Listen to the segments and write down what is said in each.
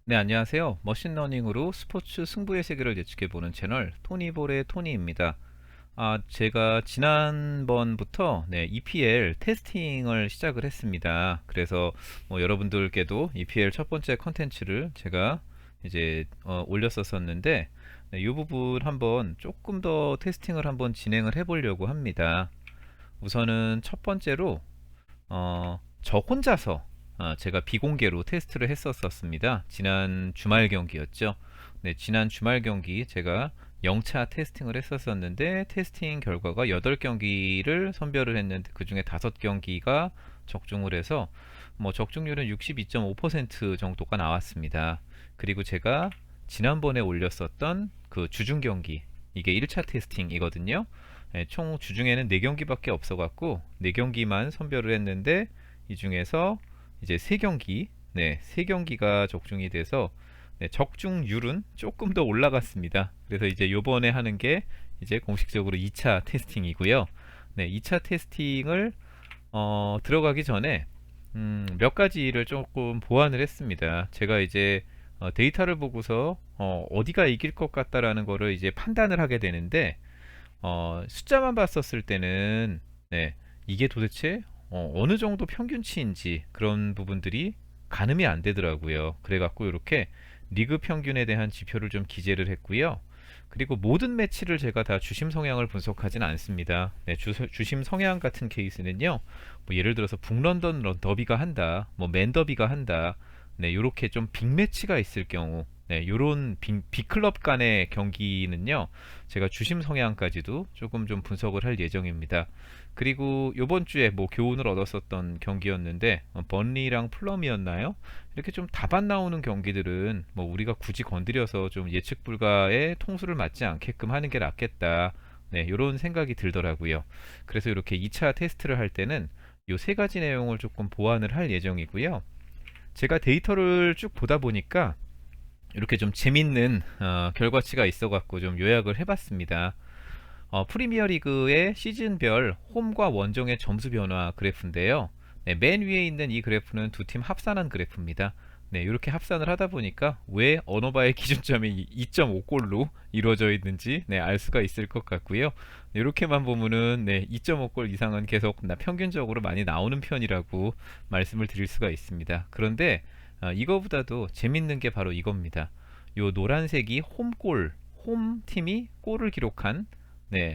네, 안녕하세요. 머신러닝으로 스포츠 승부의 세계를 예측해보는 채널 토니볼의 토니입니다. 제가 지난번부터 EPL 테스팅을 시작을 했습니다. 그래서 여러분들께도 EPL 첫 번째 컨텐츠를 제가 이제 올렸었었는데 이 부분 한번 조금 더 테스팅을 한번 진행을 해보려고 합니다. 우선은 첫 번째로 저 혼자서 제가 비공개로 테스트를 했었습니다. 지난 주말 경기였죠. 네, 지난 주말 경기 제가 0차 테스팅을 했었는데 테스팅 결과가 8경기를 선별을 했는데 그 중에 5경기가 적중을 해서 적중률은 62.5% 정도가 나왔습니다. 그리고 제가 지난번에 올렸었던 그 주중 경기, 이게 1차 테스팅이거든요. 총 주중에는 4경기밖에 없어갖고 4경기만 선별을 했는데 이 중에서 이제 3경기, 3경기가 적중이 돼서 적중률은 조금 더 올라갔습니다. 그래서 이제 요번에 하는 게 이제 공식적으로 2차 테스팅이고요. 2차 테스팅을 들어가기 전에 몇 가지를 조금 보완을 했습니다. 제가 이제 데이터를 보고서 어디가 이길 것 같다라는 거를 이제 판단을 하게 되는데 숫자만 봤었을 때는 이게 도대체 어느 정도 평균치인지 그런 부분들이 가늠이 안 되더라고요. 그래갖고 이렇게 리그 평균에 대한 지표를 좀 기재를 했고요. 그리고 모든 매치를 제가 다 주심 성향을 분석하진 않습니다. 주심 성향 같은 케이스는요, 예를 들어서 북런던 더비가 한다, 맨더비가 한다, 요렇게 좀 빅매치가 있을 경우, 요런 빅클럽 간의 경기는요, 제가 주심 성향까지도 조금 좀 분석을 할 예정입니다. 그리고 요번 주에 교훈을 얻었었던 경기였는데 번리랑 플럼이었나요? 이렇게 좀 다반 나오는 경기들은 우리가 굳이 건드려서 좀 예측 불가의 통수를 맞지 않게끔 하는 게 낫겠다. 이런 생각이 들더라고요. 그래서 이렇게 2차 테스트를 할 때는 요 세 가지 내용을 조금 보완을 할 예정이고요. 제가 데이터를 쭉 보다 보니까 이렇게 좀 재밌는 결과치가 있어갖고 좀 요약을 해봤습니다. 프리미어리그의 시즌별 홈과 원정의 점수 변화 그래프인데요. 맨 위에 있는 이 그래프는 두 팀 합산한 그래프입니다. 이렇게 합산을 하다 보니까 왜 언어바의 기준점이 2.5골로 이루어져 있는지 알 수가 있을 것 같고요. 이렇게만 보면은 2.5골 이상은 계속 평균적으로 많이 나오는 편이라고 말씀을 드릴 수가 있습니다. 그런데 이거보다도 재밌는 게 바로 이겁니다. 요 노란색이 홈골, 홈 팀이 골을 기록한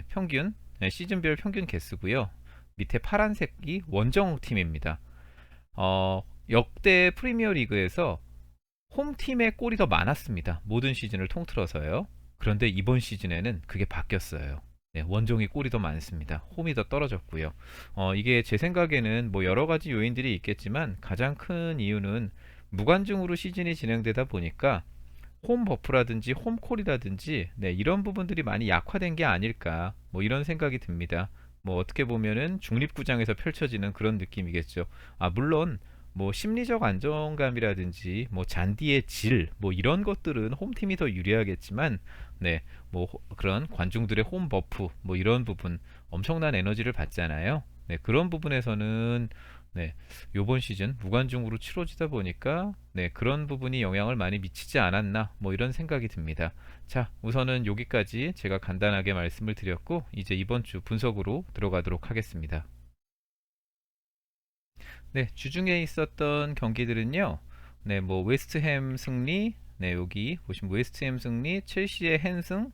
평균, 시즌별 평균 개수고요. 밑에 파란색이 원정 팀입니다. 역대 프리미어 리그에서 홈팀의 골이 더 많았습니다. 모든 시즌을 통틀어서요. 그런데 이번 시즌에는 그게 바뀌었어요. 원정이 골이 더 많습니다. 홈이 더 떨어졌고요. 이게 제 생각에는 여러 가지 요인들이 있겠지만 가장 큰 이유는 무관중으로 시즌이 진행되다 보니까 홈 버프라든지 홈콜이라든지 이런 부분들이 많이 약화된 게 아닐까 이런 생각이 듭니다. 어떻게 보면은 중립구장에서 펼쳐지는 그런 느낌이겠죠. 물론 심리적 안정감이라든지 잔디의 질 이런 것들은 홈팀이 더 유리하겠지만 그런 관중들의 홈 버프 이런 부분 엄청난 에너지를 받잖아요. 그런 부분에서는 요번 시즌 무관중으로 치러지다 보니까 그런 부분이 영향을 많이 미치지 않았나 이런 생각이 듭니다. 자, 우선은 여기까지 제가 간단하게 말씀을 드렸고 이제 이번 주 분석으로 들어가도록 하겠습니다. 주중에 있었던 경기들은요. 웨스트햄 승리, 여기 보시면 웨스트햄 승리, 첼시의 핸승,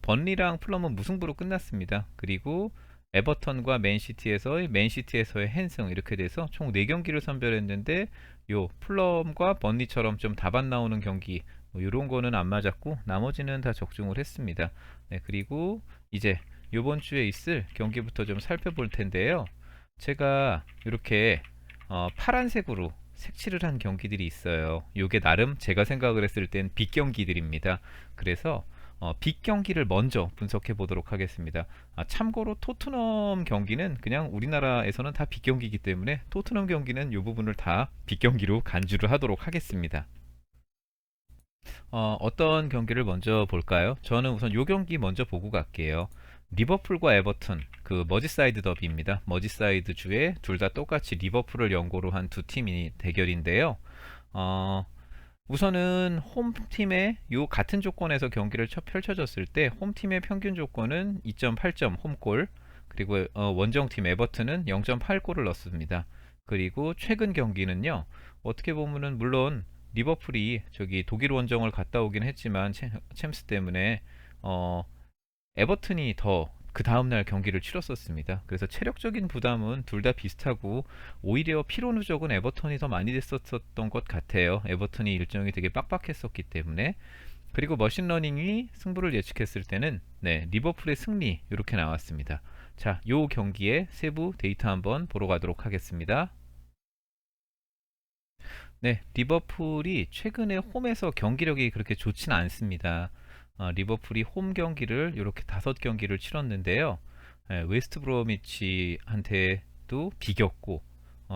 번리랑 플럼은 무승부로 끝났습니다. 그리고 에버턴과 맨시티에서의 핸승 이렇게 돼서 총 4경기를 선별했는데 요 플럼과 번리처럼 좀 다반 나오는 경기 요런 거는 안 맞았고 나머지는 다 적중을 했습니다. 그리고 이제 요번 주에 있을 경기부터 좀 살펴볼 텐데요. 제가 이렇게 파란색으로 색칠을 한 경기들이 있어요. 요게 나름 제가 생각을 했을 땐 빅 경기들입니다. 그래서 빅 경기를 먼저 분석해 보도록 하겠습니다. 참고로 토트넘 경기는 그냥 우리나라에서는 다 빅 경기이기 때문에 토트넘 경기는 이 부분을 다 빅 경기로 간주를 하도록 하겠습니다. 어떤 경기를 먼저 볼까요? 저는 우선 요 경기 먼저 보고 갈게요. 리버풀과 에버턴, 그 머지사이드 더비입니다. 머지사이드 주에 둘 다 똑같이 리버풀을 연고로 한 두 팀이 대결인데요. 어, 우선은 홈팀의 요 같은 조건에서 경기를 펼쳐졌을 때 홈팀의 평균 조건은 2.8점 홈골, 그리고 원정팀 에버튼은 0.8골을 넣었습니다. 그리고 최근 경기는요, 어떻게 보면은 물론 리버풀이 저기 독일 원정을 갔다 오긴 했지만 챔스 때문에 어, 에버튼이 더 그 다음날 경기를 치렀었습니다. 그래서 체력적인 부담은 둘 다 비슷하고 오히려 피로 누적은 에버턴이 더 많이 됐었던 것 같아요. 에버턴이 일정이 되게 빡빡했었기 때문에. 그리고 머신러닝이 승부를 예측했을 때는 네, 리버풀의 승리 이렇게 나왔습니다. 자, 요 경기의 세부 데이터 한번 보러 가도록 하겠습니다. 네, 리버풀이 최근에 홈에서 경기력이 그렇게 좋지는 않습니다. 리버풀이 홈 경기를 이렇게 5경기를 치렀는데요. 웨스트 브로미치한테도 비겼고,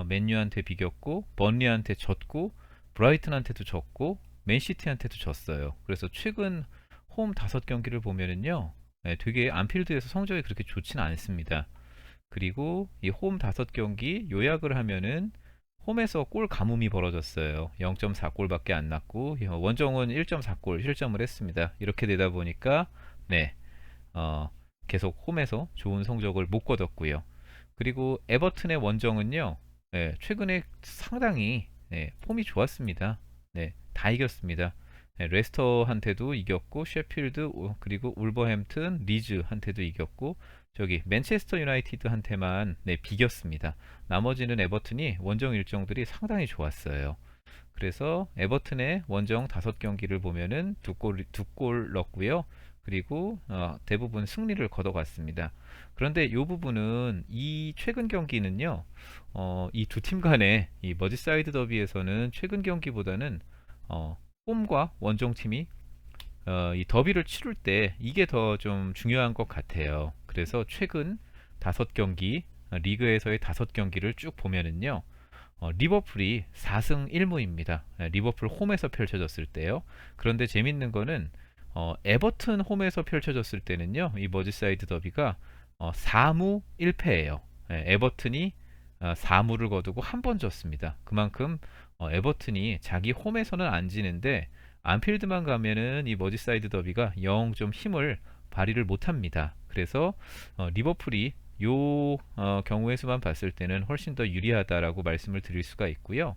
맨유한테 비겼고, 번리한테 졌고, 브라이튼한테도 졌고, 맨시티한테도 졌어요. 그래서 최근 홈 5경기를 보면은요, 되게 안필드에서 성적이 그렇게 좋지는 않습니다. 그리고 이 홈 5경기 요약을 하면은 홈에서 골 가뭄이 벌어졌어요. 0.4골밖에 안 났고 원정은 1.4골 실점을 했습니다. 이렇게 되다 보니까 네, 어, 계속 홈에서 좋은 성적을 못 거뒀고요. 그리고 에버튼의 원정은요, 최근에 상당히 폼이 좋았습니다. 네, 다 이겼습니다. 레스터한테도 이겼고 셰필드 그리고 울버햄튼 리즈한테도 이겼고 저기 맨체스터 유나이티드한테만 비겼습니다. 나머지는 에버튼이 원정 일정들이 상당히 좋았어요. 그래서 에버튼의 원정 5경기를 보면은 두 골 넣었고요. 그리고 대부분 승리를 거둬갔습니다. 그런데 이 부분은 이 최근 경기는요, 이 두 팀 간의 이 머지사이드 더비에서는 최근 경기보다는 홈과 원정팀이 이 더비를 치룰 때 이게 더 좀 중요한 것 같아요. 그래서 최근 5경기 리그에서의 5경기를 쭉 보면은요. 리버풀이 4승 1무입니다. 리버풀 홈에서 펼쳐졌을 때요. 그런데 재밌는 거는 에버튼 홈에서 펼쳐졌을 때는요. 이 머지사이드 더비가 4무 1패예요. 에버튼이 4무를 거두고 한 번 졌습니다. 그만큼 에버튼이 자기 홈에서는 안 지는데 안필드만 가면은 이 머지사이드 더비가 영 좀 힘을 발휘를 못합니다. 그래서 리버풀이 요 경우의 수만 봤을 때는 훨씬 더 유리하다라고 말씀을 드릴 수가 있고요.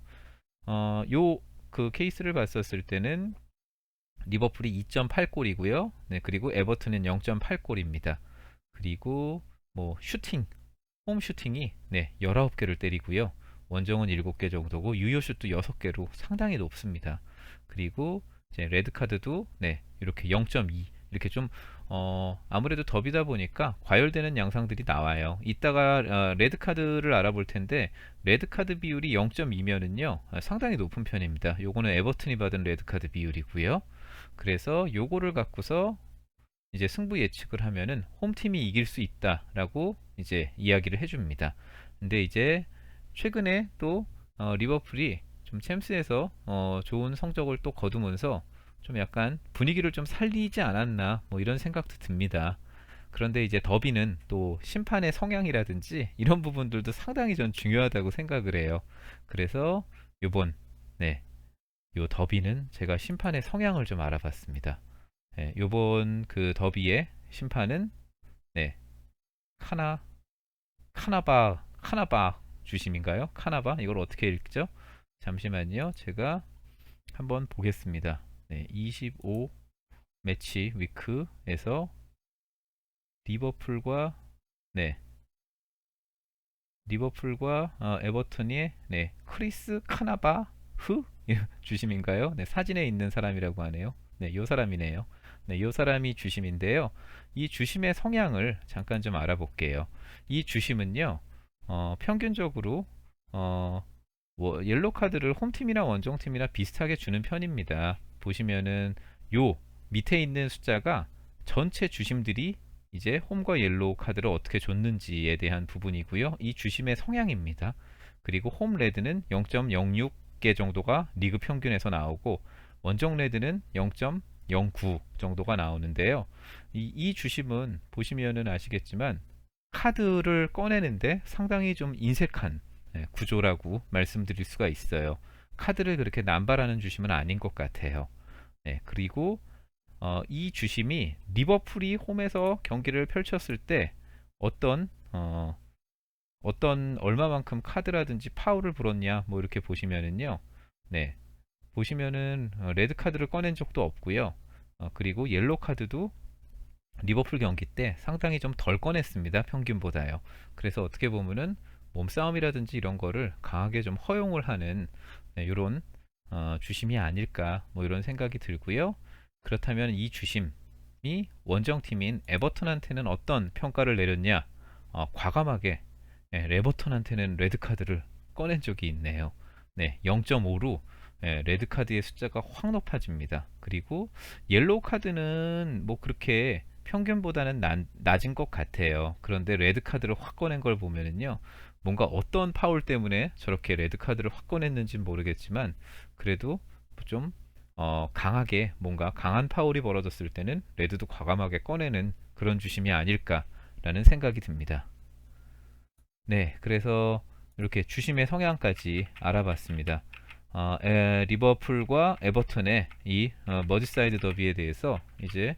요 그 케이스를 봤었을 때는 리버풀이 2.8골이고요. 네, 그리고 에버튼은 0.8골입니다. 그리고 뭐 슈팅, 홈 슈팅이 19개를 때리고요. 원정은 7개 정도고 유효 슛도 6개로 상당히 높습니다. 그리고 이제 레드 카드도 이렇게 0.2 이렇게 좀 아무래도 더비다 보니까 과열되는 양상들이 나와요. 이따가 레드 카드를 알아볼 텐데 레드 카드 비율이 0.2면은요 상당히 높은 편입니다. 요거는 에버튼이 받은 레드 카드 비율이고요. 그래서 요거를 갖고서 이제 승부 예측을 하면은 홈팀이 이길 수 있다라고 이제 이야기를 해줍니다. 근데 이제 최근에 또 리버풀이 좀 챔스에서 좋은 성적을 또 거두면서 좀 약간 분위기를 좀 살리지 않았나 뭐 이런 생각도 듭니다. 그런데 이제 더비는 또 심판의 성향이라든지 이런 부분들도 상당히 전 중요하다고 생각을 해요. 그래서 요번 요 더비는 제가 심판의 성향을 좀 알아봤습니다. 요번 그 더비의 심판은 네, 카나 카나바 주심인가요? 카나바 이걸 어떻게 읽죠? 잠시만요. 제가 한번 보겠습니다. 25 매치 위크에서 리버풀과 네, 리버풀과 에버턴의 크리스 카나바흐 주심인가요? 사진에 있는 사람이라고 하네요. 요 사람이네요. 요 사람이 주심인데요. 이 주심의 성향을 잠깐 좀 알아볼게요. 이 주심은요, 평균적으로 옐로 카드를 홈팀이나 원정팀이나 비슷하게 주는 편입니다. 보시면은 요 밑에 있는 숫자가 전체 주심들이 이제 홈과 옐로우 카드를 어떻게 줬는지에 대한 부분이고요. 이 주심의 성향입니다. 그리고 홈 레드는 0.06개 정도가 리그 평균에서 나오고 원정 레드는 0.09 정도가 나오는데요. 이 주심은 보시면은 아시겠지만 카드를 꺼내는데 상당히 좀 인색한 구조라고 말씀드릴 수가 있어요. 카드를 그렇게 남발하는 주심은 아닌 것 같아요. 네, 그리고 이 주심이 리버풀이 홈에서 경기를 펼쳤을 때 어떤 어떤 얼마만큼 카드라든지 파울을 불었냐 뭐 이렇게 보시면은요. 네, 보시면은 레드 카드를 꺼낸 적도 없고요. 그리고 옐로 카드도 리버풀 경기 때 상당히 좀 덜 꺼냈습니다. 평균보다요. 그래서 어떻게 보면은 몸싸움이라든지 이런 거를 강하게 좀 허용을 하는 이런 주심이 아닐까 뭐 이런 생각이 들고요. 그렇다면 이 주심이 원정팀인 에버턴한테는 어떤 평가를 내렸냐? 과감하게 에버턴한테는 레드 카드를 꺼낸 적이 있네요. 네, 0.5로 레드 카드의 숫자가 확 높아집니다. 그리고 옐로우 카드는 뭐 그렇게 평균보다는 낮은 것 같아요. 그런데 레드 카드를 확 꺼낸 걸 보면은요, 뭔가 어떤 파울 때문에 저렇게 레드 카드를 확 꺼냈는지는 모르겠지만, 그래도 좀 강하게 뭔가 강한 파울이 벌어졌을 때는 레드도 과감하게 꺼내는 그런 주심이 아닐까라는 생각이 듭니다. 네, 그래서 이렇게 주심의 성향까지 알아봤습니다. 리버풀과 에버턴의 이 머지사이드 더비에 대해서 이제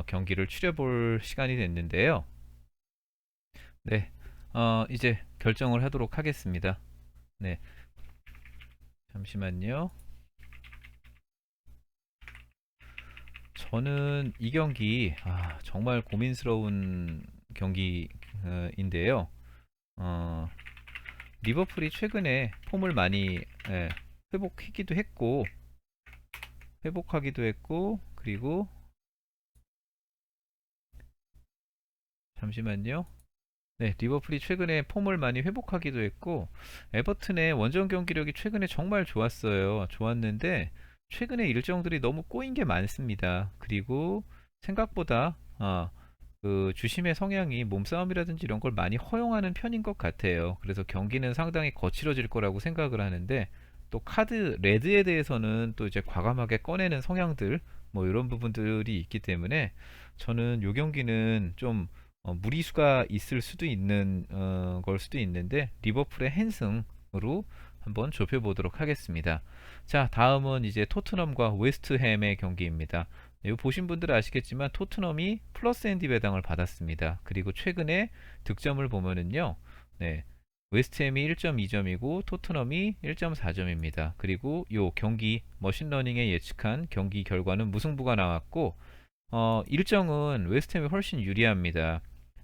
경기를 추려볼 시간이 됐는데요. 네, 이제 결정을 하도록 하겠습니다. 네, 잠시만요. 저는 이 경기 정말 고민스러운 경기인데요. 어, 리버풀이 최근에 폼을 많이 예, 회복하기도 했고 그리고 잠시만요. 네, 리버풀이 최근에 폼을 많이 회복하기도 했고 에버튼의 원정 경기력이 최근에 정말 좋았는데 최근에 일정들이 너무 꼬인 게 많습니다. 그리고 생각보다 그 주심의 성향이 몸싸움이라든지 이런 걸 많이 허용하는 편인 것 같아요. 그래서 경기는 상당히 거칠어질 거라고 생각을 하는데 또 카드 레드에 대해서는 또 이제 과감하게 꺼내는 성향들 뭐 이런 부분들이 있기 때문에 저는 요 경기는 좀 무리수가 있을 수도 있는 걸 수도 있는데 리버풀의 핸승으로 한번 좁혀보도록 하겠습니다. 자, 다음은 이제 토트넘과 웨스트햄의 경기입니다. 이거 보신 분들은 아시겠지만 토트넘이 플러스 앤디 배당을 받았습니다. 그리고 최근에 득점을 보면은요, 네, 웨스트햄이 1.2점이고 토트넘이 1.4점입니다. 그리고 요 경기 머신러닝에 예측한 경기 결과는 무승부가 나왔고 일정은 웨스트햄이 훨씬 유리합니다.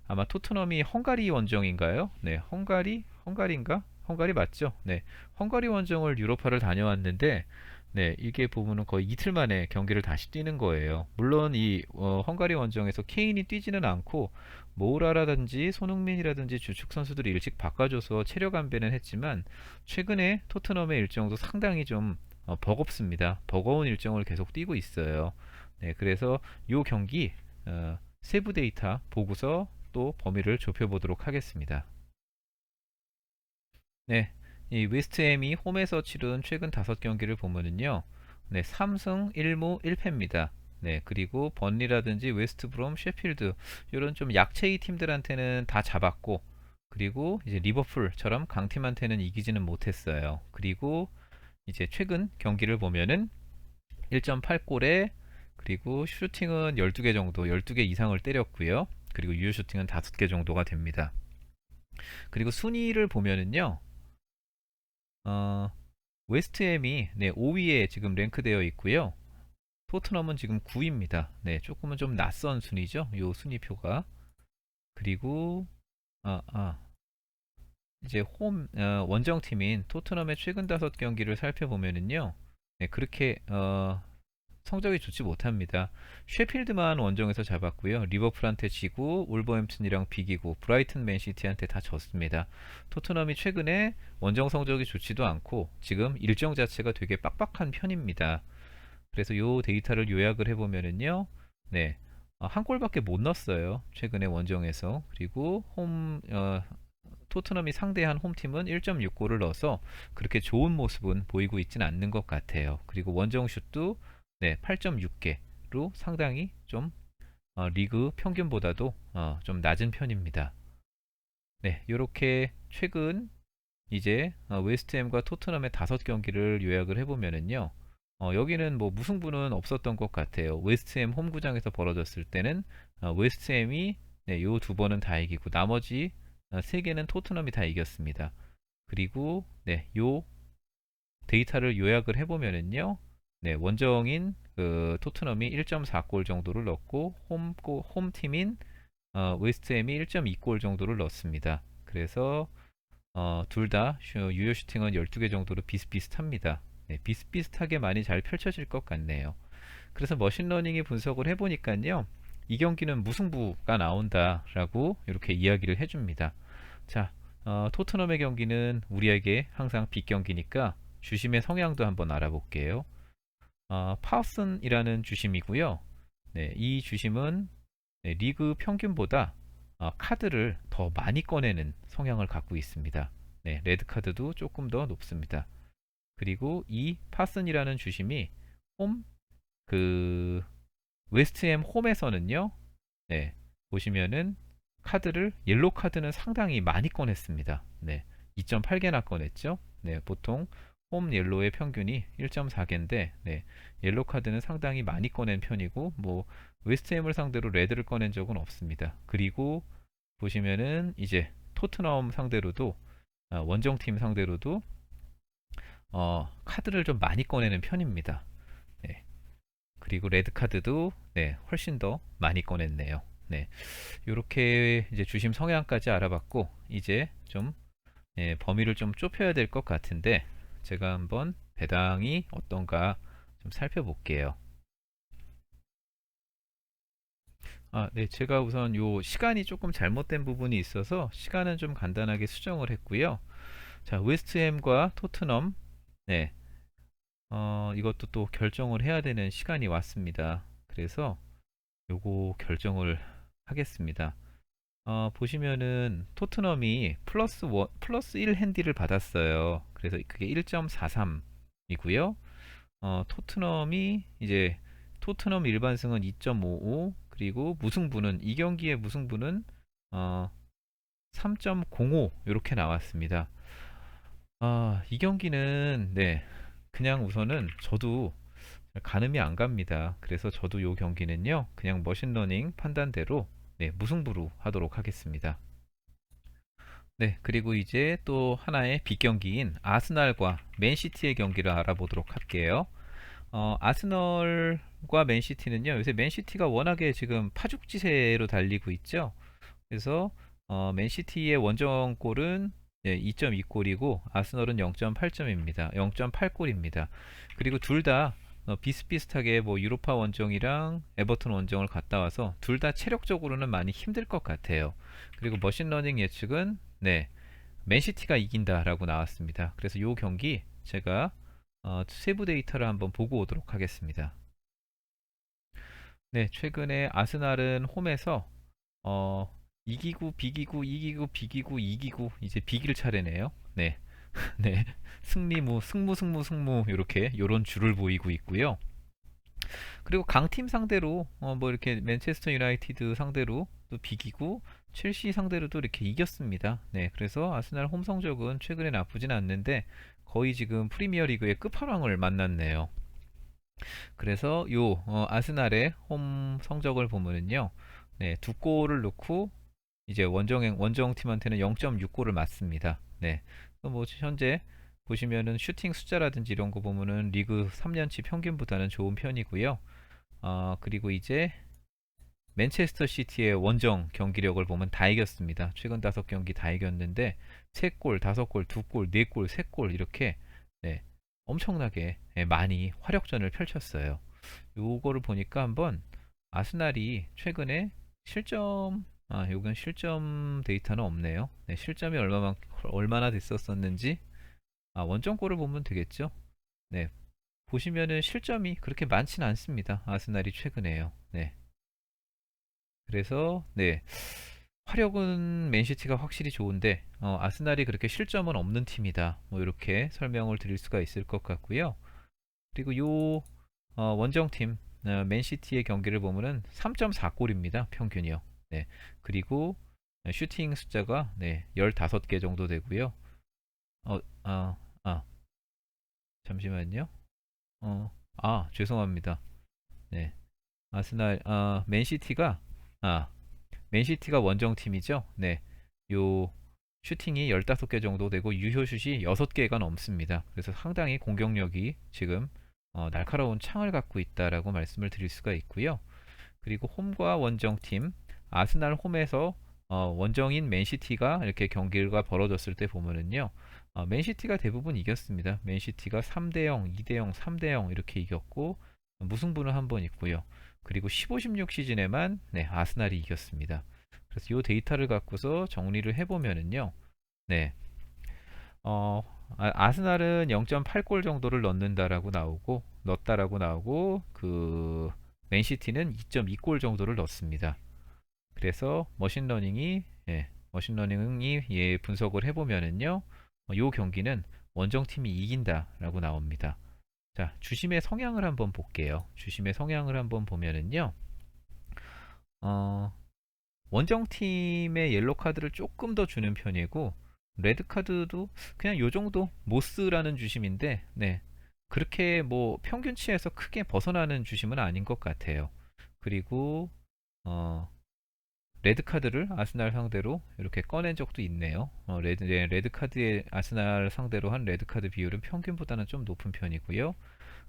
아마 토트넘이 헝가리 원정인가요? 네, 헝가리인가? 헝가리 맞죠? 네, 헝가리 원정을 유로파를 다녀왔는데, 네, 이게 보면은 거의 이틀 만에 경기를 다시 뛰는 거예요. 물론 이 헝가리 원정에서 케인이 뛰지는 않고 모우라라든지 손흥민이라든지 주축 선수들이 일찍 바꿔줘서 체력 안배는 했지만 최근에 토트넘의 일정도 상당히 좀 버겁습니다. 버거운 일정을 계속 뛰고 있어요. 네, 그래서 이 경기 세부 데이터 보고서 또 범위를 좁혀보도록 하겠습니다. 네, 이 웨스트햄이 홈에서 치른 최근 5경기를 보면은요, 네, 3승 1무 1패입니다. 네, 그리고 번리라든지 웨스트브롬, 셰필드 이런 좀 약체의 팀들한테는 다 잡았고, 그리고 이제 리버풀처럼 강팀한테는 이기지는 못했어요. 그리고 이제 최근 경기를 보면은 1.8골에 그리고 슈팅은 12개 정도, 12개 이상을 때렸고요. 그리고 유효 슈팅은 5개 정도가 됩니다. 그리고 순위를 보면은요. 어, 웨스트햄이 네, 5위에 지금 랭크되어 있고요. 토트넘은 지금 9위입니다. 네, 조금은 좀 낯선 순위죠. 요 순위표가. 그리고 아, 아, 이제 원정팀인 토트넘의 최근 5경기를 살펴보면은요. 네, 그렇게 성적이 좋지 못합니다. 셰필드만 원정에서 잡았고요. 리버풀한테 지고 울버햄튼이랑 비기고 브라이튼 맨시티한테 다 졌습니다. 토트넘이 최근에 원정 성적이 좋지도 않고 지금 일정 자체가 되게 빡빡한 편입니다. 그래서 요 데이터를 요약을 해보면은요. 네. 한 골밖에 못 넣었어요. 최근에 원정에서. 그리고 토트넘이 상대한 홈팀은 1.6골을 넣어서 그렇게 좋은 모습은 보이고 있지는 않는 것 같아요. 그리고 원정 슛도 네, 8.6개로 상당히 좀 리그 평균보다도 좀 낮은 편입니다. 네, 이렇게 최근 이제 웨스트햄과 토트넘의 5경기를 요약을 해보면은요. 여기는 뭐 무승부는 없었던 것 같아요. 웨스트햄 홈구장에서 벌어졌을 때는 웨스트햄이 네, 요 두 번은 다 이기고 나머지 세 개는 토트넘이 다 이겼습니다. 그리고 네, 요 데이터를 요약을 해보면은요. 네, 원정인 그 토트넘이 1.4골 정도를 넣고 홈팀인 웨스트햄이 1.2골 정도를 넣었습니다. 그래서 둘 다 유효 슈팅은 12개 정도로 비슷비슷합니다. 네, 비슷비슷하게 많이 잘 펼쳐질 것 같네요. 그래서 머신러닝이 분석을 해보니까요. 이 경기는 무승부가 나온다라고 이렇게 이야기를 해줍니다. 자, 토트넘의 경기는 우리에게 항상 빅경기니까 주심의 성향도 한번 알아볼게요. 파슨이라는 주심이고요. 네, 이 주심은 네, 리그 평균보다 카드를 더 많이 꺼내는 성향을 갖고 있습니다. 네, 레드 카드도 조금 더 높습니다. 그리고 이 파슨이라는 주심이 홈, 그 웨스트햄 홈에서는요. 네, 보시면은 카드를 옐로 카드는 상당히 많이 꺼냈습니다. 네, 2.8개나 꺼냈죠. 네, 보통 홈 옐로의 평균이 1.4개인데 네, 옐로 카드는 상당히 많이 꺼낸 편이고 뭐 웨스트햄을 상대로 레드를 꺼낸 적은 없습니다. 그리고 보시면은 이제 토트넘 상대로도 원정팀 상대로도 카드를 좀 많이 꺼내는 편입니다. 네, 그리고 레드 카드도 네, 훨씬 더 많이 꺼냈네요. 네, 이렇게 이제 주심 성향까지 알아봤고 이제 좀 범위를 좀 좁혀야 될 것 같은데 제가 한번 배당이 어떤가 좀 살펴볼게요. 네, 제가 우선 요 시간이 조금 잘못된 부분이 있어서 시간은 좀 간단하게 수정을 했고요. 자, 웨스트햄과 토트넘, 네, 이것도 또 결정을 해야 되는 시간이 왔습니다. 그래서 요거 결정을 하겠습니다. 보시면은 토트넘이 플러스 1 핸디를 받았어요. 그래서 그게 1.43이고요. 토트넘이 이제 토트넘 일반승은 2.55 그리고 무승부는 이 경기의 무승부는 3.05 이렇게 나왔습니다. 이 경기는 네 그냥 우선은 저도 가늠이 안 갑니다. 그래서 저도 이 경기는요 그냥 머신러닝 판단대로 네, 무승부로 하도록 하겠습니다. 네, 그리고 이제 또 하나의 빅경기인 아스날과 맨시티의 경기를 알아보도록 할게요. 아스널과 맨시티는요, 요새 맨시티가 워낙에 지금 파죽지세로 달리고 있죠. 그래서 맨시티의 원정골은 2.2골이고 아스널은 0.8점입니다. 0.8골입니다. 그리고 둘 다 비슷비슷하게 뭐 유로파 원정이랑 에버턴 원정을 갔다 와서 둘 다 체력적으로는 많이 힘들 것 같아요. 그리고 머신러닝 예측은 네, 맨시티가 이긴다라고 나왔습니다. 그래서 이 경기 제가 세부 데이터를 한번 보고 오도록 하겠습니다. 네, 최근에 아스날은 홈에서 어, 이기고 비기고 이기고 비기고 이기고 이제 비길 차례네요. 네. 네. 승무 이렇게 요런 줄을 보이고 있고요. 그리고 강팀 상대로 뭐 이렇게 맨체스터 유나이티드 상대로 또 비기고 첼시 상대로도 이렇게 이겼습니다. 네. 그래서 아스날 홈 성적은 최근에 나쁘진 않는데 거의 지금 프리미어리그의 끝판왕을 만났네요. 그래서 요 아스날의 홈 성적을 보면은요. 네, 두 골을 넣고 이제 원정팀한테는 0.6골을 맞습니다. 네. 뭐 현재 보시면은 슈팅 숫자라든지 이런 거 보면은 리그 3년치 평균보다는 좋은 편이고요. 그리고 이제 맨체스터 시티의 원정 경기력을 보면 다 이겼습니다. 최근 5경기 다 이겼는데 3골, 5골, 2골, 4골, 3골 이렇게 네, 엄청나게 많이 화력전을 펼쳤어요. 요거를 보니까 한번 아스날이 최근에 요건 실점 데이터는 없네요. 네, 실점이 얼마나 됐었었는지 원정골을 보면 되겠죠. 네, 보시면은 실점이 그렇게 많지는 않습니다. 아스날이 최근에요. 네, 그래서 네, 화력은 맨시티가 확실히 좋은데 아스날이 그렇게 실점은 없는 팀이다. 뭐 이렇게 설명을 드릴 수가 있을 것 같고요. 그리고 요 원정팀 맨시티의 경기를 보면은 3.4골입니다. 평균이요. 네. 그리고 슈팅 숫자가 네, 15개 정도 되고요. 어, 아, 아, 잠시만요. 죄송합니다. 네. 맨시티가, 아, 맨시티가 원정팀이죠. 네. 요 슈팅이 15개 정도 되고 유효슛이 6개가 넘습니다. 그래서 상당히 공격력이 지금 날카로운 창을 갖고 있다라고 말씀을 드릴 수가 있고요. 그리고 홈과 원정팀 아스날 홈에서 원정인 맨시티가 이렇게 경기가 벌어졌을 때 보면은요. 맨시티가 대부분 이겼습니다. 맨시티가 3대 0, 2대 0, 3대 0 이렇게 이겼고 무승부는 한 번 있고요. 그리고 15-16 시즌에만 네, 아스날이 이겼습니다. 그래서 이 데이터를 갖고서 정리를 해보면은요. 네, 아스날은 0.8골 정도를 넣었다라고 나오고 그 맨시티는 2.2골 정도를 넣습니다. 그래서 머신러닝이 분석을 해보면은요, 요 경기는 원정팀이 이긴다라고 나옵니다. 자, 주심의 성향을 한번 볼게요. 주심의 성향을 한번 보면은요, 어, 원정팀의 옐로 카드를 조금 더 주는 편이고 레드 카드도 그냥 요 정도 모스라는 주심인데 네. 그렇게 뭐 평균치에서 크게 벗어나는 주심은 아닌 것 같아요. 그리고 어, 레드 카드를 아스날 상대로 이렇게 꺼낸 적도 있네요. 레드 카드에 아스날 상대로 한 레드 카드 비율은 평균보다는 좀 높은 편이고요.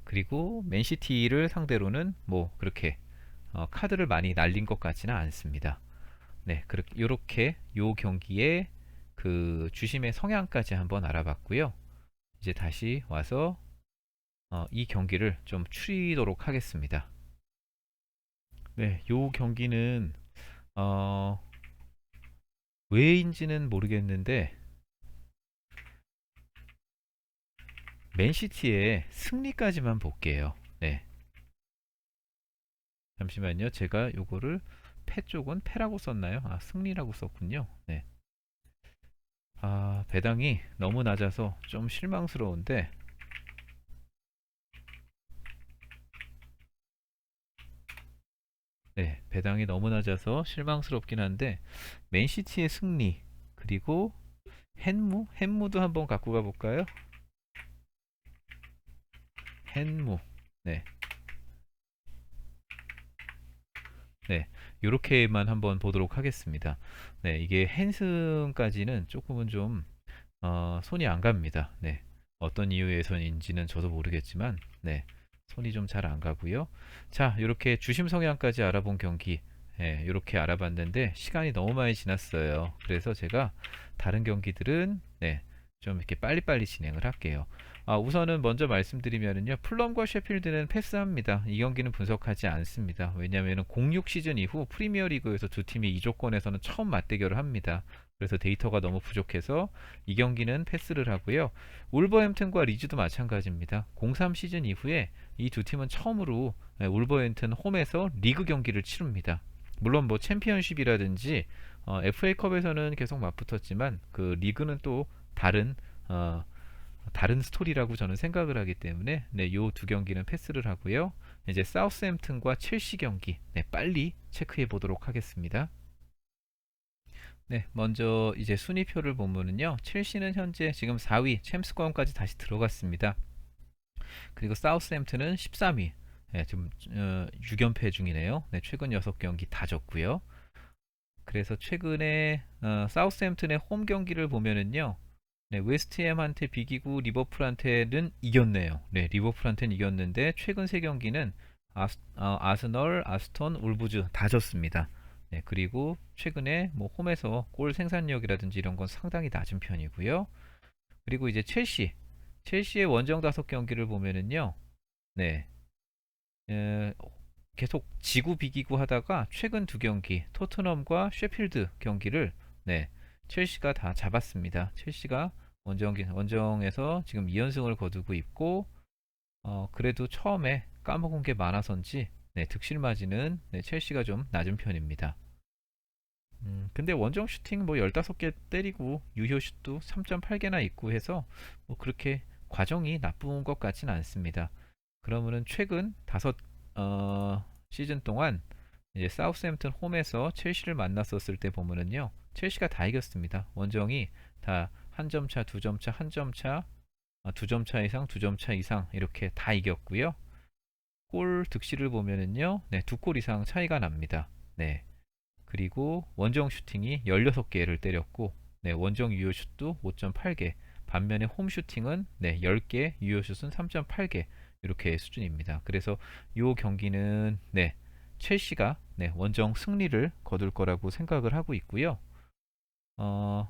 그리고 맨시티를 상대로는 뭐 그렇게 카드를 많이 날린 것 같지는 않습니다. 네, 그렇게 요렇게 요 경기의 그 주심의 성향까지 한번 알아봤고요. 이제 다시 와서 이 경기를 좀 추리도록 하겠습니다. 네, 요 경기는 어, 왜인지는 모르겠는데 맨시티의 승리까지만 볼게요. 네, 잠시만요. 제가 요거를 패 쪽은 패라고 썼나요? 승리라고 썼군요. 네. 배당이 너무 낮아서 좀 실망스러운데 네, 배당이 너무 낮아서 실망스럽긴 한데 맨시티의 승리 그리고 헨무도 한번 갖고 가볼까요? 헨무 네, 네, 요렇게만 한번 보도록 하겠습니다. 네, 이게 헨승까지는 조금은 좀 손이 안 갑니다. 네, 어떤 이유에서인지는 저도 모르겠지만 네, 손이 좀 잘 안 가고요. 자, 이렇게 주심 성향까지 알아본 경기 이렇게 알아봤는데 시간이 너무 많이 지났어요. 그래서 제가 다른 경기들은 네, 좀 이렇게 빨리빨리 진행을 할게요. 우선은 먼저 말씀드리면요. 풀럼과 셰필드는 패스합니다. 이 경기는 분석하지 않습니다. 왜냐하면 06 시즌 이후 프리미어리그에서 두 팀이 이 조건에서는 처음 맞대결을 합니다. 그래서 데이터가 너무 부족해서 이 경기는 패스를 하고요. 울버햄튼과 리즈도 마찬가지입니다. 03 시즌 이후에 이 두 팀은 처음으로 울버햄튼 홈에서 리그 경기를 치릅니다. 물론 뭐 챔피언십이라든지 FA컵에서는 계속 맞붙었지만 그 리그는 또 다른 어, 다른 스토리라고 저는 생각을 하기 때문에 네, 요 두 경기는 패스를 하고요. 이제 사우스햄튼과 첼시 경기 네, 빨리 체크해 보도록 하겠습니다. 네, 먼저 이제 순위표를 보면은요. 첼시는 현재 지금 4위 챔스권까지 다시 들어갔습니다. 그리고 사우스햄튼은 13위. 네, 지금 6연패 중이네요. 네, 최근 6경기 다 졌고요. 그래서 최근에 사우스햄튼의 홈 경기를 보면은요. 네, 웨스트햄한테 비기고 리버풀한테는 이겼네요. 네, 리버풀한테는 이겼는데 최근 세 경기는 아스널, 아스톤, 울브즈 다 졌습니다. 네, 그리고 최근에 뭐 홈에서 골 생산력이라든지 이런 건 상당히 낮은 편이고요. 그리고 이제 첼시의 원정 5경기를 보면은요. 네, 에, 계속 지고 비기고 하다가 최근 두 경기 토트넘과 셰필드 경기를 네, 첼시가 다 잡았습니다. 첼시가 원정에서 지금 2연승을 거두고 있고 그래도 처음에 까먹은 게 많아서인지 네, 득실 마진은 네, 첼시가 좀 낮은 편입니다. 근데 원정 슈팅 뭐 15개 때리고 유효 슛도 3.8개나 있고 해서 뭐 그렇게 과정이 나쁜 것 같진 않습니다. 그러면은 최근 시즌 동안 이제 사우스햄튼 홈에서 첼시를 만났었을 때 보면은요. 첼시가 다 이겼습니다. 원정이 다 한 점 차, 두 점 차, 한 점 차, 두 점 차 이상, 두 점 차 이상 이렇게 다 이겼고요. 골 득실을 보면은요, 네, 두 골 이상 차이가 납니다. 네. 그리고 원정 슈팅이 16개를 때렸고, 네, 원정 유효 슛도 5.8개. 반면에 홈 슈팅은 네, 10개, 유효 슛은 3.8개. 이렇게 수준입니다. 그래서 이 경기는 네, 첼시가 네, 원정 승리를 거둘 거라고 생각을 하고 있고요. 어,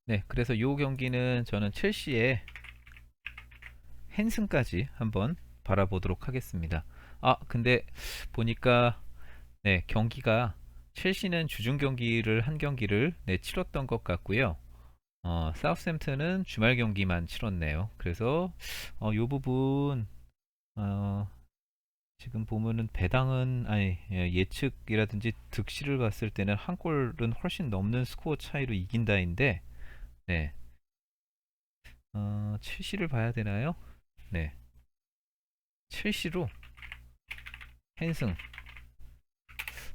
네, 그래서 이 경기는 저는 첼시의 핸승까지 한번 바라보도록 하겠습니다. 근데 보니까 네, 경기가 첼시는 주중 경기를 한 경기를 네, 치렀던 것 같고요. 사우스햄튼은 주말 경기만 치렀네요. 그래서 이 부분 어, 지금 보면은 배당은 아니 예측이라든지 득실을 봤을 때는 한 골은 훨씬 넘는 스코어 차이로 이긴다인데 네, 첼시를 봐야 되나요? 네, 첼시로 핸승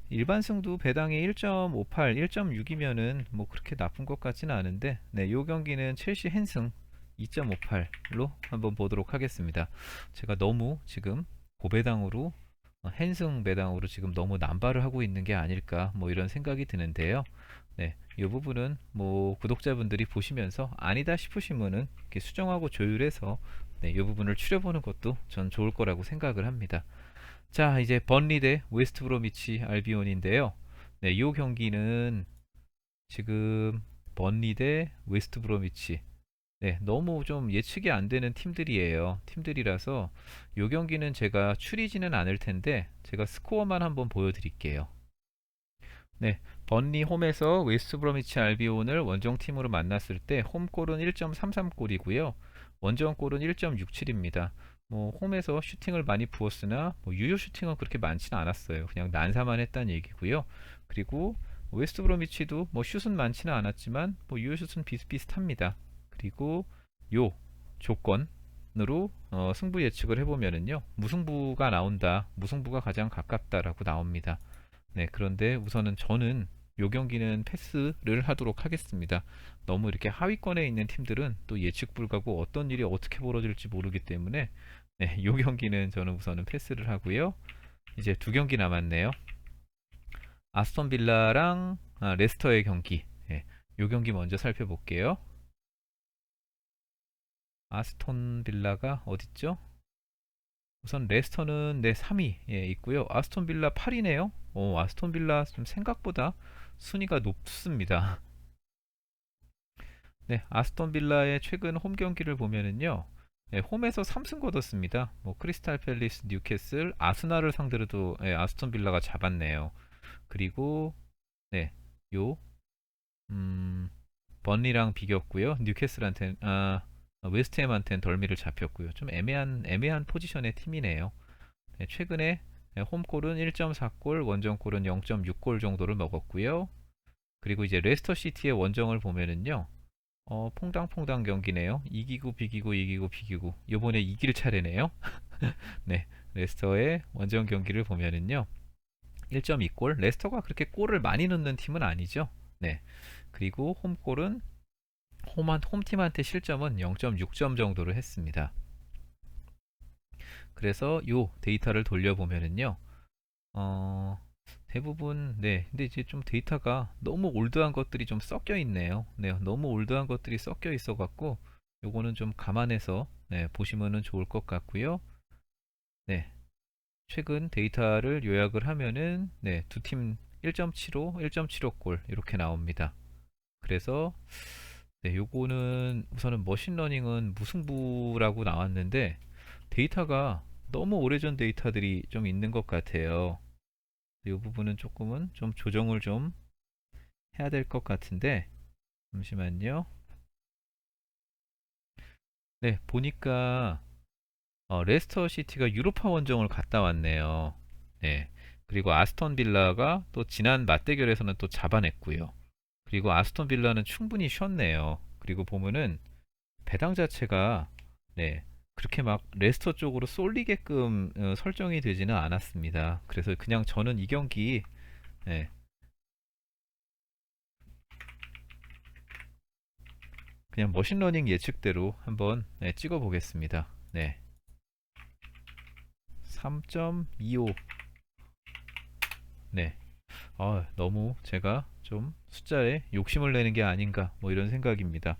일반 승도 배당이 1.58, 1.6이면은 뭐 그렇게 나쁜 것 같지는 않은데, 네, 요 경기는 첼시 핸승 2.58로 한번 보도록 하겠습니다. 제가 너무 지금 고배당으로 핸승 배당으로 지금 너무 남발을 하고 있는 게 아닐까 뭐 이런 생각이 드는데요. 네, 이 부분은 뭐 구독자분들이 보시면서 아니다 싶으시면은 이렇게 수정하고 조율해서 네, 이 부분을 추려보는 것도 전 좋을 거라고 생각을 합니다. 자, 이제 번리 대 웨스트 브로미치 알비온인데요. 네, 이 경기는 지금 번리 대 웨스트 브로미치. 네, 너무 좀 예측이 안 되는 팀들이에요. 팀들이라서 이 경기는 제가 추리지는 않을 텐데 제가 스코어만 한번 보여드릴게요. 네, 번리 홈에서 웨스트 브로미치 알비온을 원정팀으로 만났을 때 홈골은 1.33골이고요. 원정골은 1.67입니다. 뭐 홈에서 슈팅을 많이 부었으나 뭐 유효 슈팅은 그렇게 많지는 않았어요. 그냥 난사만 했다는 얘기고요. 그리고 웨스트 브로미치도 뭐 슛은 많지는 않았지만 뭐 유효 슛은 비슷비슷합니다. 그리고 요 조건으로 승부 예측을 해보면은요, 무승부가 나온다, 무승부가 가장 가깝다라고 나옵니다. 네, 그런데 우선은 저는 요 경기는 패스를 하도록 하겠습니다. 너무 이렇게 하위권에 있는 팀들은 또 예측 불가고 어떤 일이 어떻게 벌어질지 모르기 때문에 네, 요 경기는 저는 우선은 패스를 하고요. 이제 두 경기 남았네요. 아스톤 빌라랑 레스터의 경기. 네, 요 경기 먼저 살펴볼게요. 아스톤 빌라가 어딨죠? 우선 레스터는 네 3위에 있고요. 아스톤 빌라 8위네요. 아스톤 빌라 좀 생각보다 순위가 높습니다. 네, 아스톤 빌라의 최근 홈 경기를 보면은요. 네, 홈에서 3승 거뒀습니다. 뭐 크리스탈 팰리스, 뉴캐슬, 아스날을 상대로도 아스톤 빌라가 잡았네요. 그리고 네, 요 번리랑 비겼고요. 뉴캐슬한테 웨스트햄한테는 덜미를 잡혔고요. 좀 애매한 포지션의 팀이네요. 네, 최근에 홈골은 1.4골, 원정골은 0.6골 정도를 먹었고요. 그리고 이제 레스터 시티의 원정을 보면은요. 퐁당퐁당 경기네요. 이기고 비기고 이기고 비기고 요번에 이길 차례네요. 네, 레스터의 원정 경기를 보면은요. 1.2골. 레스터가 그렇게 골을 많이 넣는 팀은 아니죠. 네. 그리고 홈골은 홈팀한테 실점은 0.6점 정도를 했습니다. 그래서 요 데이터를 돌려보면은요. 어, 대부분 네. 근데 이제 좀 데이터가 너무 올드한 것들이 좀 섞여 있네요. 네. 너무 올드한 것들이 섞여 있어 갖고 요거는 좀 감안해서 네, 보시면은 좋을 것 같고요. 네. 최근 데이터를 요약을 하면은 네, 두 팀 1.75, 1.75골 이렇게 나옵니다. 그래서 네, 요거는 우선은 머신러닝은 무승부라고 나왔는데 데이터가 너무 오래전 데이터들이 좀 있는 것 같아요. 이 부분은 조금은 좀 조정을 좀 해야 될 것 같은데 잠시만요. 네, 보니까 레스터 시티가 유로파 원정을 갔다 왔네요. 네. 그리고 아스톤 빌라가 또 지난 맞대결에서는 또 잡아냈고요. 그리고 아스톤 빌라는 충분히 쉬었네요. 그리고 보면은 배당 자체가 네, 그렇게 막 레스터 쪽으로 쏠리게끔 설정이 되지는 않았습니다. 그래서 그냥 저는 이 경기 네, 그냥 머신러닝 예측대로 한번 찍어 보겠습니다. 네. 3.25. 네. 너무 제가 좀 숫자에 욕심을 내는 게 아닌가 뭐 이런 생각입니다.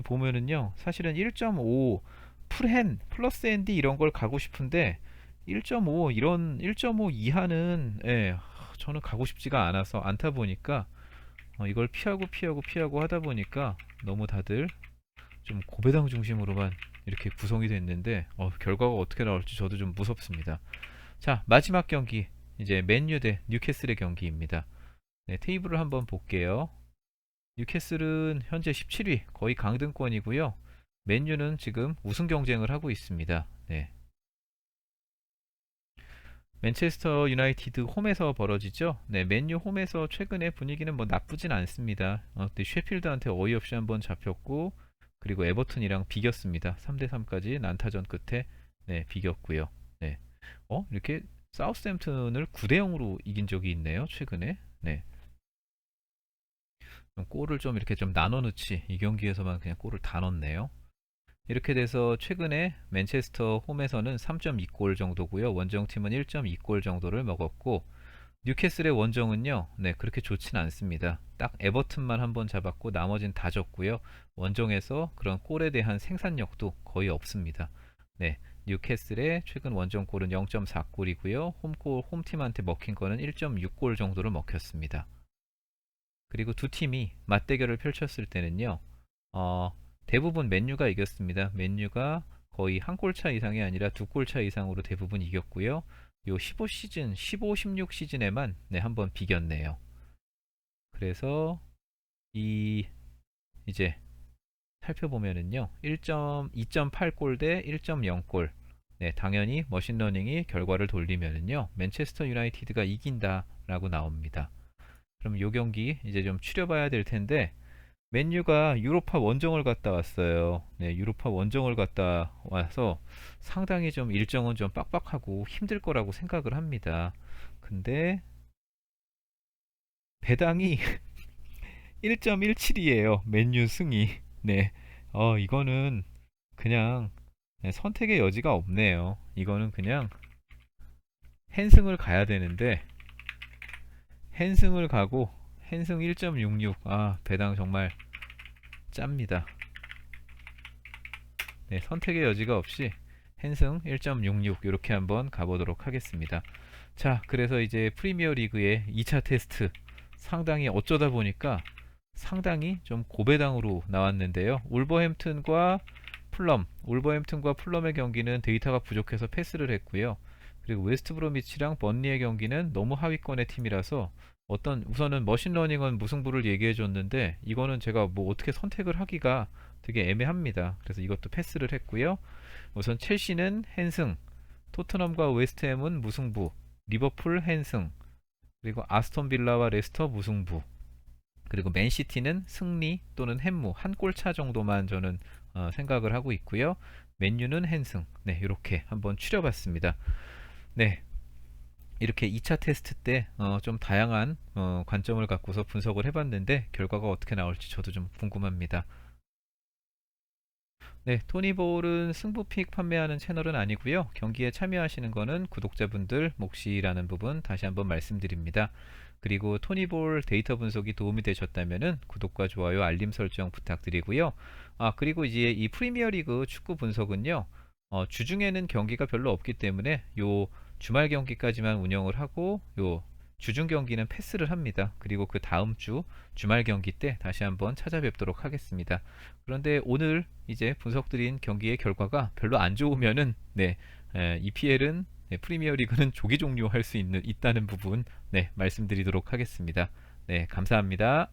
보면은요, 사실은 1.5 풀핸 플러스 핸디 이런 걸 가고 싶은데 1.5 이런 1.5 이하는 저는 가고 싶지가 않아서 않다 보니까 이걸 피하고 하다 보니까 너무 다들 좀 고배당 중심으로만 이렇게 구성이 됐는데 결과가 어떻게 나올지 저도 좀 무섭습니다. 자, 마지막 경기 이제 맨유 대 뉴캐슬의 경기입니다. 네, 테이블을 한번 볼게요. 뉴캐슬은 현재 17위, 거의 강등권이고요. 맨유는 지금 우승 경쟁을 하고 있습니다. 네. 맨체스터 유나이티드 홈에서 벌어지죠. 네, 맨유 홈에서 최근에 분위기는 뭐 나쁘진 않습니다. 근데 셰필드한테 어이없이 한번 잡혔고, 그리고 에버튼이랑 비겼습니다. 3대 3까지 난타전 끝에 네, 비겼고요. 네. 이렇게 사우스햄튼을 9대 0으로 이긴 적이 있네요. 최근에. 네. 골을 좀 이렇게 좀 나눠 넣지. 이 경기에서만 그냥 골을 다 넣네요. 이렇게 돼서 최근에 맨체스터 홈에서는 3.2골 정도고요. 원정팀은 1.2골 정도를 먹었고, 뉴캐슬의 원정은요, 네, 그렇게 좋진 않습니다. 딱 에버튼만 한번 잡았고 나머진 다 졌고요. 원정에서 그런 골에 대한 생산력도 거의 없습니다. 네, 뉴캐슬의 최근 원정골은 0.4골이고요. 홈팀한테 먹힌 거는 1.6골 정도를 먹혔습니다. 그리고 두 팀이 맞대결을 펼쳤을 때는요, 대부분 맨유가 이겼습니다. 맨유가 거의 한 골 차 이상이 아니라 두 골 차 이상으로 대부분 이겼고요. 요 15 시즌, 15, 16 시즌에만 한번 비겼네요. 그래서 이제 살펴보면은요, 2.8골 대 1.0골. 네, 당연히 머신러닝이 결과를 돌리면은요, 맨체스터 유나이티드가 이긴다라고 나옵니다. 그럼 요 경기 이제 좀 추려봐야 될 텐데, 맨유가 유로파 원정을 갔다 왔어요. 네, 유로파 원정을 갔다 와서 상당히 좀 일정은 좀 빡빡하고 힘들 거라고 생각을 합니다. 근데 배당이 1.17이에요. 맨유 승이. 네. 이거는 그냥 선택의 여지가 없네요. 이거는 그냥 헨승을 가야 되는데 헨승을 가고 헨승 1.66. 배당 정말 짭니다. 네, 선택의 여지가 없이 헨승 1.66 이렇게 한번 가보도록 하겠습니다. 자, 그래서 이제 프리미어 리그의 2차 테스트 상당히 어쩌다 보니까 상당히 좀 고배당으로 나왔는데요. 울버햄튼과 풀럼의 경기는 데이터가 부족해서 패스를 했고요. 그리고 웨스트브로미치랑 번리의 경기는 너무 하위권의 팀이라서 우선은 머신러닝은 무승부를 얘기해 줬는데 이거는 제가 뭐 어떻게 선택을 하기가 되게 애매합니다. 그래서 이것도 패스를 했고요. 우선 첼시는 헨승, 토트넘과 웨스트햄은 무승부, 리버풀 헨승, 그리고 아스톤 빌라와 레스터 무승부, 그리고 맨시티는 승리 또는 햄무 한 골 차 정도만 저는 생각을 하고 있고요. 맨유는 헨승. 네, 이렇게 한번 추려봤습니다. 네, 이렇게 2차 테스트 때 좀 다양한 관점을 갖고서 분석을 해봤는데 결과가 어떻게 나올지 저도 좀 궁금합니다. 네, 토니볼은 승부픽 판매하는 채널은 아니고요. 경기에 참여하시는 거는 구독자분들 몫이라는 부분 다시 한번 말씀드립니다. 그리고 토니볼 데이터 분석이 도움이 되셨다면 구독과 좋아요, 알림 설정 부탁드리고요. 그리고 이제 이 프리미어리그 축구 분석은요. 주중에는 경기가 별로 없기 때문에 요 주말 경기까지만 운영을 하고 요 주중 경기는 패스를 합니다. 그리고 그 다음 주 주말 경기 때 다시 한번 찾아뵙도록 하겠습니다. 그런데 오늘 이제 분석드린 경기의 결과가 별로 안 좋으면은 EPL은 프리미어 리그는 조기 종료할 수 있다는 부분 말씀드리도록 하겠습니다. 네, 감사합니다.